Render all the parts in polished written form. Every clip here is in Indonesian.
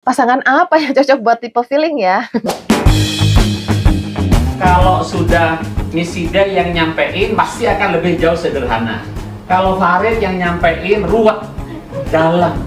Pasangan apa yang cocok buat tipe feeling ya? Kalau sudah Misida yang nyampein pasti akan lebih jauh sederhana. Kalau Farid yang nyampein ruwet dalam.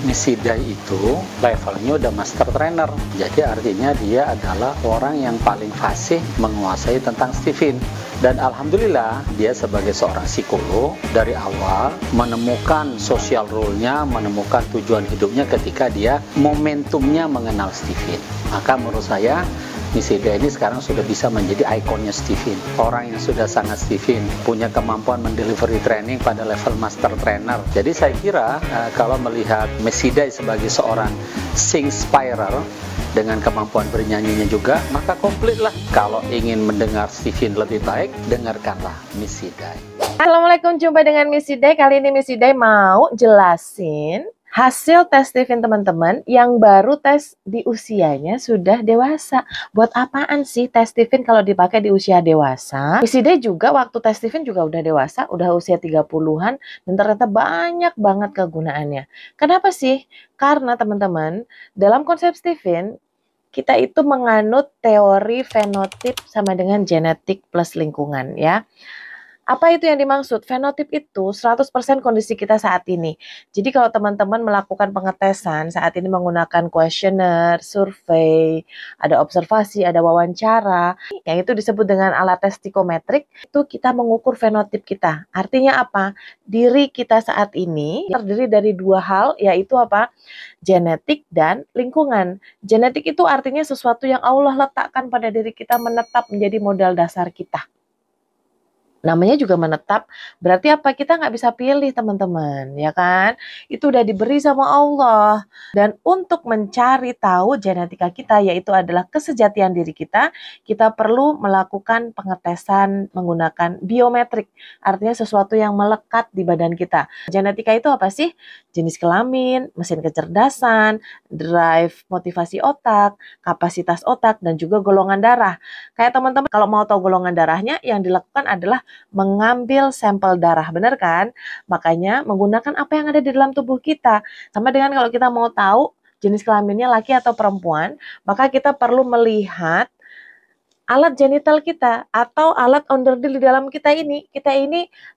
Misida itu levelnya udah master trainer, jadi artinya dia adalah orang yang paling fasih menguasai tentang Stephen. Dan alhamdulillah dia sebagai seorang psikolog dari awal menemukan social rule-nya, menemukan tujuan hidupnya ketika dia momentumnya mengenal Stephen. Maka menurut saya Misida ini sekarang sudah bisa menjadi ikonnya Stephen. Orang yang sudah sangat Stephen, punya kemampuan mendelivery training pada level master trainer. Jadi saya kira kalau melihat Misida sebagai seorang singspirer dengan kemampuan bernyanyinya juga, maka komplitlah. Kalau ingin mendengar Stephen lebih baik, dengarkanlah Misida. Assalamualaikum, jumpa dengan Miss Sidai. Kali ini Miss Sidai mau jelasin hasil tes Stephen teman-teman yang baru tes di usianya sudah dewasa. Buat apaan sih tes Stephen kalau dipakai di usia dewasa? Miss Sidai juga waktu tes Stephen juga udah dewasa, udah usia 30-an, dan ternyata banyak banget kegunaannya. Kenapa sih? Karena teman-teman, dalam konsep Stephen, kita itu menganut teori fenotip sama dengan genetik plus lingkungan ya. Apa itu yang dimaksud? Fenotip itu 100% kondisi kita saat ini. Jadi kalau teman-teman melakukan pengetesan saat ini menggunakan kuesioner, survei, ada observasi, ada wawancara, yang itu disebut dengan alat tes psikometrik, itu kita mengukur fenotip kita. Artinya apa? Diri kita saat ini terdiri dari dua hal, yaitu apa? Genetik dan lingkungan. Genetik itu artinya sesuatu yang Allah letakkan pada diri kita menetap menjadi modal dasar kita. Namanya juga menetap, berarti apa? Kita nggak bisa pilih teman-teman, ya kan? Itu udah diberi sama Allah. Dan untuk mencari tahu genetika kita, yaitu adalah kesejatian diri kita perlu melakukan pengetesan menggunakan biometrik. Artinya sesuatu yang melekat di badan kita. Genetika itu apa sih? Jenis kelamin, mesin kecerdasan, drive motivasi otak, kapasitas otak, dan juga golongan darah. Kayak teman-teman kalau mau tahu golongan darahnya, yang dilakukan adalah mengambil sampel darah, benar kan? Makanya menggunakan apa yang ada di dalam tubuh kita. Sama dengan kalau kita mau tahu jenis kelaminnya laki atau perempuan, maka kita perlu melihat alat genital kita atau alat onderdil di dalam kita ini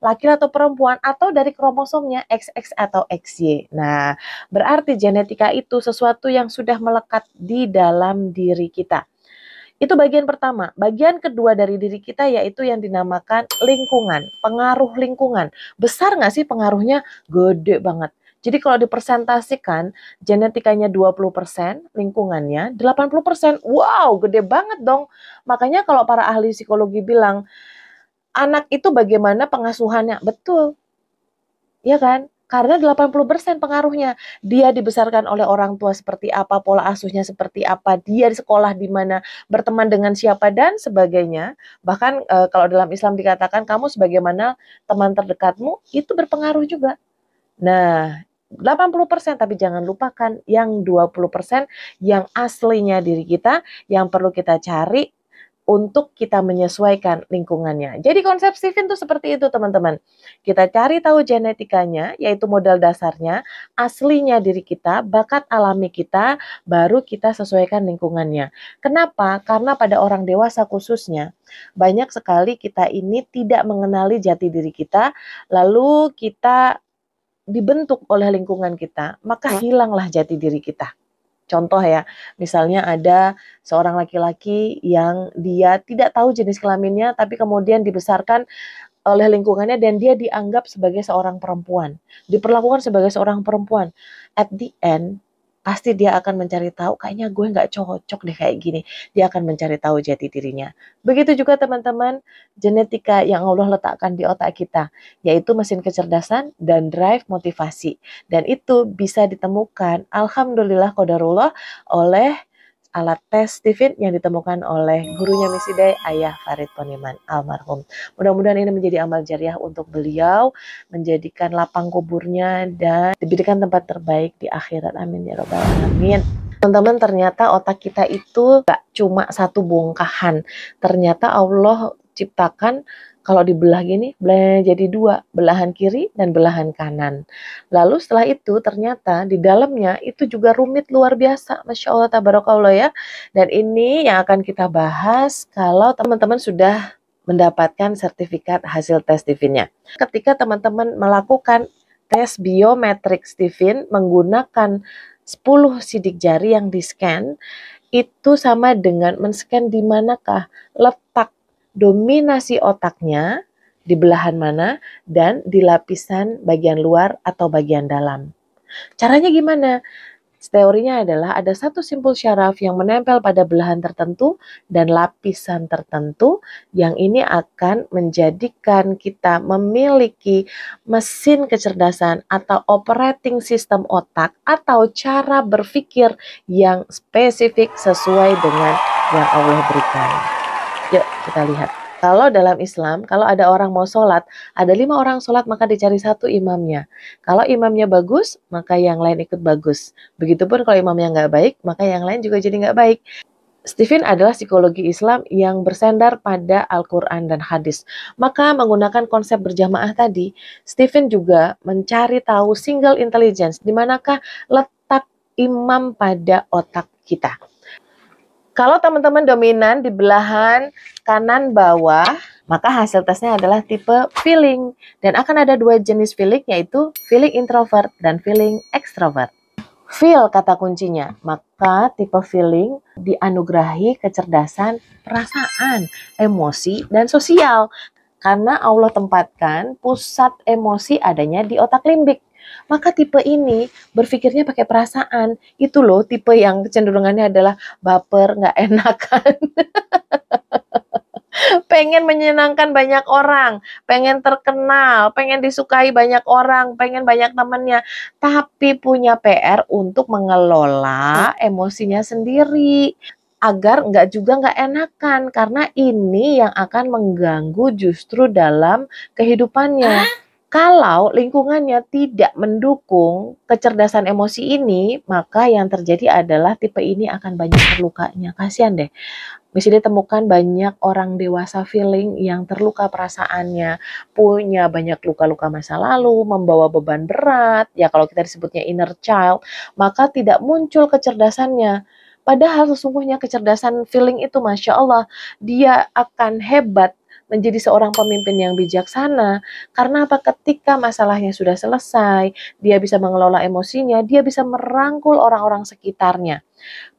laki atau perempuan atau dari kromosomnya XX atau XY. Nah, berarti genetika itu sesuatu yang sudah melekat di dalam diri kita. Itu bagian pertama. Bagian kedua dari diri kita yaitu yang dinamakan lingkungan, pengaruh lingkungan. Besar nggak sih pengaruhnya? Gede banget. Jadi kalau dipersentasikan, genetikanya 20%, lingkungannya 80%. Wow, gede banget dong. Makanya kalau para ahli psikologi bilang, anak itu bagaimana pengasuhannya? Betul. Iya kan? Karena 80% pengaruhnya. Dia dibesarkan oleh orang tua seperti apa, pola asuhnya seperti apa, dia di sekolah di mana, berteman dengan siapa, dan sebagainya. Bahkan kalau dalam Islam dikatakan kamu sebagaimana teman terdekatmu, itu berpengaruh juga. Nah, 80%, tapi jangan lupakan yang 20% yang aslinya diri kita, yang perlu kita cari untuk kita menyesuaikan lingkungannya. Jadi konsep Stephen itu seperti itu teman-teman. Kita cari tahu genetikanya, yaitu modal dasarnya, aslinya diri kita, bakat alami kita, baru kita sesuaikan lingkungannya. Kenapa? Karena pada orang dewasa khususnya, banyak sekali kita ini tidak mengenali jati diri kita, lalu kita dibentuk oleh lingkungan kita, maka hilanglah jati diri kita. Contoh ya, misalnya ada seorang laki-laki yang dia tidak tahu jenis kelaminnya, tapi kemudian dibesarkan oleh lingkungannya dan dia dianggap sebagai seorang perempuan, diperlakukan sebagai seorang perempuan. At the end, pasti dia akan mencari tahu, kayaknya gue nggak cocok deh kayak gini. Dia akan mencari tahu jati dirinya. Begitu juga teman-teman, genetika yang Allah letakkan di otak kita, yaitu mesin kecerdasan dan drive motivasi. Dan itu bisa ditemukan, alhamdulillah qadarullah, oleh alat tes Stephen yang ditemukan oleh gurunya Miss Sidai, Ayah Farid Poniman almarhum. Mudah-mudahan ini menjadi amal jariah untuk beliau, menjadikan lapang kuburnya dan diberikan tempat terbaik di akhirat. Amin ya robbal alamin. Teman-teman, ternyata otak kita itu gak cuma satu bongkahan. Ternyata Allah ciptakan Kalau dibelah gini, jadi dua, belahan kiri dan belahan kanan. Lalu setelah itu ternyata di dalamnya itu juga rumit luar biasa, Masya Allah, tabarakallah ya. Dan ini yang akan kita bahas kalau teman-teman sudah mendapatkan sertifikat hasil tes Stephen-nya. Ketika teman-teman melakukan tes biometrik Stephen menggunakan 10 sidik jari yang di-scan, itu sama dengan men-scan di manakah letak dominasi otaknya, di belahan mana, dan di lapisan bagian luar atau bagian dalam. Caranya gimana? Teorinya adalah ada satu simpul syaraf yang menempel pada belahan tertentu dan lapisan tertentu yang ini akan menjadikan kita memiliki mesin kecerdasan atau operating system otak atau cara berpikir yang spesifik sesuai dengan yang Allah berikan. Yuk kita lihat. Kalau dalam Islam, kalau ada orang mau sholat, ada 5 orang sholat maka dicari satu imamnya. Kalau imamnya bagus, maka yang lain ikut bagus. Begitupun kalau imamnya nggak baik, maka yang lain juga jadi nggak baik. Stephen adalah psikologi Islam yang bersandar pada Al-Quran dan hadis. Maka menggunakan konsep berjamaah tadi, Stephen juga mencari tahu single intelligence, di manakah letak imam pada otak kita. Kalau teman-teman dominan di belahan kanan bawah, maka hasil tesnya adalah tipe feeling. Dan akan ada 2 jenis feeling, yaitu feeling introvert dan feeling extrovert. Feel kata kuncinya, maka tipe feeling dianugerahi kecerdasan perasaan, emosi, dan sosial. Karena Allah tempatkan pusat emosi adanya di otak limbik. Maka tipe ini berpikirnya pakai perasaan. Itu loh tipe yang kecenderungannya adalah baper, nggak enakan. Pengen menyenangkan banyak orang, pengen terkenal, pengen disukai banyak orang, pengen banyak temannya. Tapi punya PR untuk mengelola emosinya sendiri. Agar nggak enakan. Karena ini yang akan mengganggu justru dalam kehidupannya. Kalau lingkungannya tidak mendukung kecerdasan emosi ini, maka yang terjadi adalah tipe ini akan banyak terlukanya. Kasihan deh. Bisa ditemukan banyak orang dewasa feeling yang terluka perasaannya, punya banyak luka-luka masa lalu, membawa beban berat, ya kalau kita disebutnya inner child, maka tidak muncul kecerdasannya. Padahal sesungguhnya kecerdasan feeling itu, Masya Allah, dia akan hebat menjadi seorang pemimpin yang bijaksana. Karena apa? Ketika masalahnya sudah selesai, dia bisa mengelola emosinya, dia bisa merangkul orang-orang sekitarnya.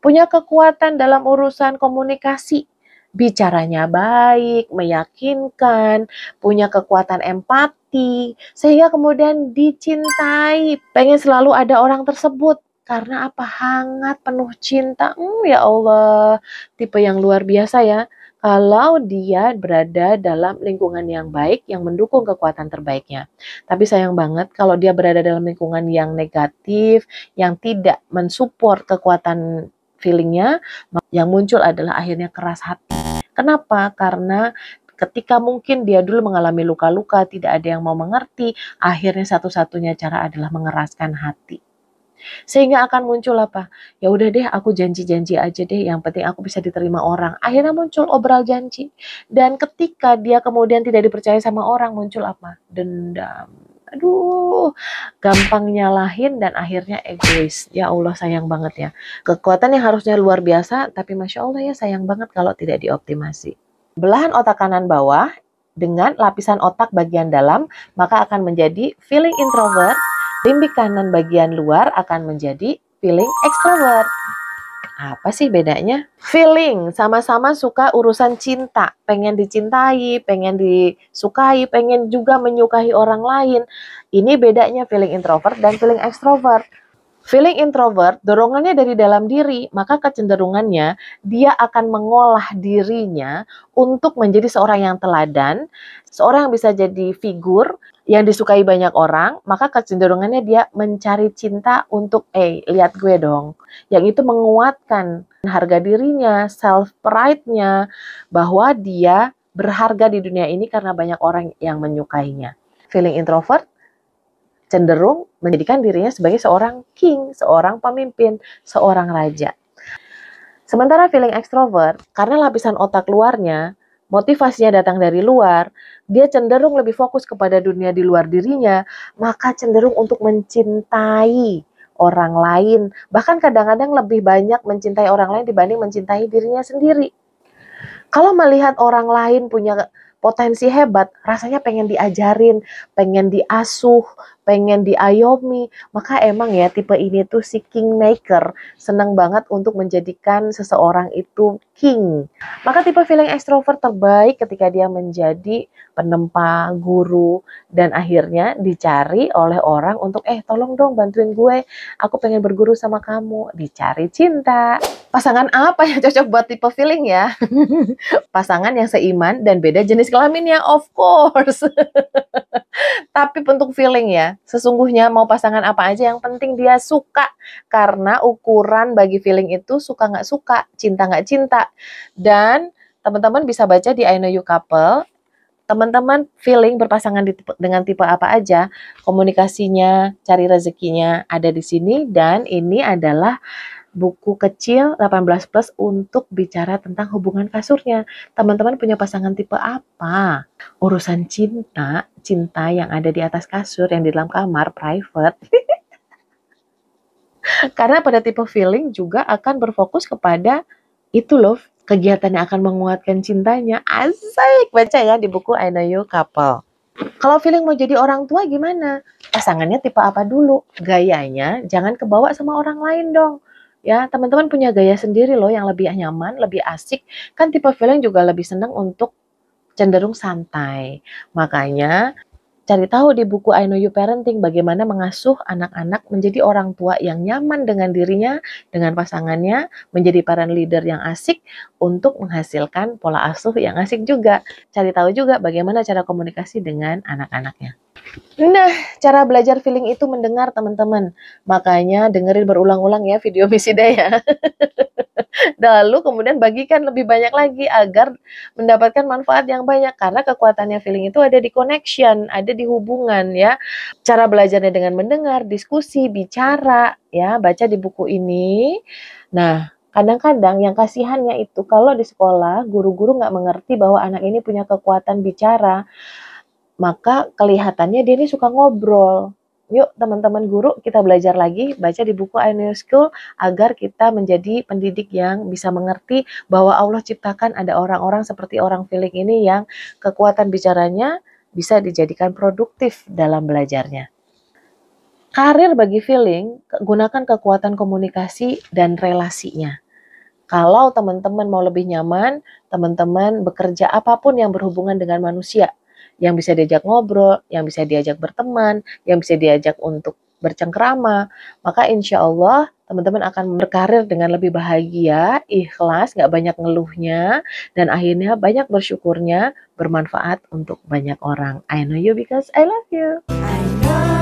Punya kekuatan dalam urusan komunikasi, bicaranya baik, meyakinkan, punya kekuatan empati, sehingga kemudian dicintai, pengen selalu ada orang tersebut. Karena apa? Hangat, penuh cinta. Ya Allah, tipe yang luar biasa ya. Kalau dia berada dalam lingkungan yang baik, yang mendukung kekuatan terbaiknya. Tapi sayang banget kalau dia berada dalam lingkungan yang negatif, yang tidak mensupport kekuatan feelingnya, yang muncul adalah akhirnya keras hati. Kenapa? Karena ketika mungkin dia dulu mengalami luka-luka, tidak ada yang mau mengerti, akhirnya satu-satunya cara adalah mengeraskan hati. Sehingga akan muncul apa? Ya udah deh, aku janji-janji aja deh, yang penting aku bisa diterima orang. Akhirnya muncul obral janji. Dan ketika dia kemudian tidak dipercaya sama orang, muncul apa? Dendam. Aduh, gampang nyalahin dan akhirnya egois. Ya Allah, sayang banget ya. Kekuatan yang harusnya luar biasa, tapi Masya Allah ya, sayang banget kalau tidak dioptimasi. Belahan otak kanan bawah dengan lapisan otak bagian dalam, maka akan menjadi feeling introvert. Limbik kanan bagian luar akan menjadi feeling extrovert. Apa sih bedanya? Feeling, sama-sama suka urusan cinta. Pengen dicintai, pengen disukai, pengen juga menyukai orang lain. Ini bedanya feeling introvert dan feeling extrovert. Feeling introvert, dorongannya dari dalam diri, maka kecenderungannya dia akan mengolah dirinya untuk menjadi seorang yang teladan, seorang yang bisa jadi figur, yang disukai banyak orang, maka kecenderungannya dia mencari cinta untuk, lihat gue dong. Yang itu menguatkan harga dirinya, self pride-nya, bahwa dia berharga di dunia ini karena banyak orang yang menyukainya. Feeling introvert cenderung menjadikan dirinya sebagai seorang king, seorang pemimpin, seorang raja. Sementara feeling extrovert, karena lapisan otak luarnya motivasinya datang dari luar, dia cenderung lebih fokus kepada dunia di luar dirinya, maka cenderung untuk mencintai orang lain. Bahkan kadang-kadang lebih banyak mencintai orang lain dibanding mencintai dirinya sendiri. Kalau melihat orang lain punya potensi hebat, rasanya pengen diajarin, pengen diasuh, pengen diayomi. Maka emang ya tipe ini tuh si kingmaker, senang banget untuk menjadikan seseorang itu king. Maka tipe feeling extrovert terbaik ketika dia menjadi penempa, guru, dan akhirnya dicari oleh orang untuk tolong dong bantuin gue, aku pengen berguru sama kamu. Dicari cinta. Pasangan apa yang cocok buat tipe feeling ya? Pasangan yang seiman dan beda jenis kelaminnya, of course. Tapi untuk feeling ya, sesungguhnya mau pasangan apa aja yang penting dia suka. Karena ukuran bagi feeling itu suka nggak suka, cinta nggak cinta. Dan teman-teman bisa baca di I Know You Couple, teman-teman feeling berpasangan dengan tipe apa aja, komunikasinya, cari rezekinya ada di sini, dan ini adalah buku kecil 18 plus untuk bicara tentang hubungan kasurnya. Teman-teman punya pasangan tipe apa? Urusan cinta, cinta yang ada di atas kasur, yang di dalam kamar, private. Karena pada tipe feeling juga akan berfokus kepada itu loh, kegiatan yang akan menguatkan cintanya. Asik, baca ya di buku I Know You Couple. Kalau feeling mau jadi orang tua gimana? Pasangannya tipe apa dulu? Gayanya jangan kebawa sama orang lain dong. Ya, teman-teman punya gaya sendiri loh yang lebih nyaman, lebih asik. Kan tipe feeling juga lebih senang untuk cenderung santai. Makanya cari tahu di buku I Know You Parenting bagaimana mengasuh anak-anak menjadi orang tua yang nyaman dengan dirinya, dengan pasangannya, menjadi parent leader yang asik untuk menghasilkan pola asuh yang asik juga. Cari tahu juga bagaimana cara komunikasi dengan anak-anaknya. Nah, cara belajar feeling itu mendengar teman-teman. Makanya dengerin berulang-ulang ya video Miss Ida ya. Lalu kemudian bagikan lebih banyak lagi agar mendapatkan manfaat yang banyak. Karena kekuatannya feeling itu ada di connection, ada di hubungan ya. Cara belajarnya dengan mendengar, diskusi, bicara ya. Baca di buku ini. Nah, kadang-kadang yang kasihannya itu kalau di sekolah guru-guru nggak mengerti bahwa anak ini punya kekuatan bicara. Maka kelihatannya dia ini suka ngobrol. Yuk teman-teman guru kita belajar lagi, baca di buku I Know You School agar kita menjadi pendidik yang bisa mengerti bahwa Allah ciptakan ada orang-orang seperti orang feeling ini yang kekuatan bicaranya bisa dijadikan produktif dalam belajarnya. Karir bagi feeling, gunakan kekuatan komunikasi dan relasinya. Kalau teman-teman mau lebih nyaman, teman-teman bekerja apapun yang berhubungan dengan manusia, yang bisa diajak ngobrol, yang bisa diajak berteman, yang bisa diajak untuk bercengkrama, maka insya Allah teman-teman akan berkarir dengan lebih bahagia, ikhlas, gak banyak ngeluhnya, dan akhirnya banyak bersyukurnya, bermanfaat untuk banyak orang. I know you because I love you. I know